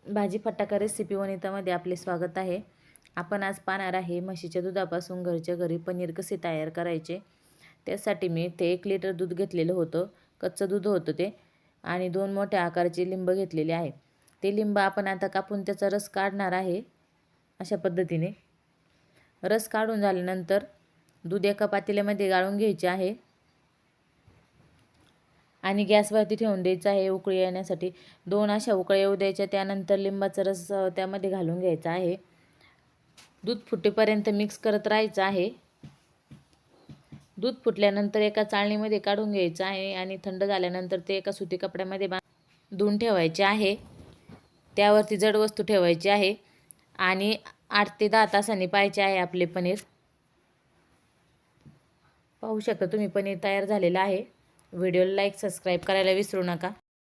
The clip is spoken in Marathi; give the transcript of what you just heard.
भाजी फटाका रेसिपी वनितामध्ये आपले स्वागत आहे। आपण आज पाहणार आहे म्हशीच्या दुधापासून घरच्या घरी पनीर कसे तयार करायचे। त्यासाठी मी ते 1 लिटर दूध घेतलेलं होतं, कच्चं दूध होतं ते, आणि 2 मोठ्या आकाराचे लिंब घेतलेले आहे। ते लिंब आपण आता कापून त्याचा रस काढणार आहे। अशा पद्धतीने रस काढून झाल्यानंतर दूध एका पातेल्यामध्ये गाळून घ्यायचे आहे आणि गॅसवरती ठेवून द्यायचं आहे उकळी येण्यासाठी। 2 अशा उकळ्या येऊ द्यायच्या, त्यानंतर लिंबाचा रस त्यामध्ये घालून घ्यायचा आहे। दूध फुटेपर्यंत मिक्स करत राहायचं आहे। दूध फुटल्यानंतर एका चाळणीमध्ये काढून घ्यायचं आहे आणि थंड झाल्यानंतर ते एका सुती कपड्यामध्ये बांधून ठेवायचे आहे। त्यावरती जड वस्तू ठेवायची आहे आणि 8 ते 10 तासांनी पाहायचे आहे आपले पनीर। पाहू शकता तुम्ही पनीर तयार झालेलं आहे। व्हिडिओला लाईक सबस्क्राईब करायला विसरू नका।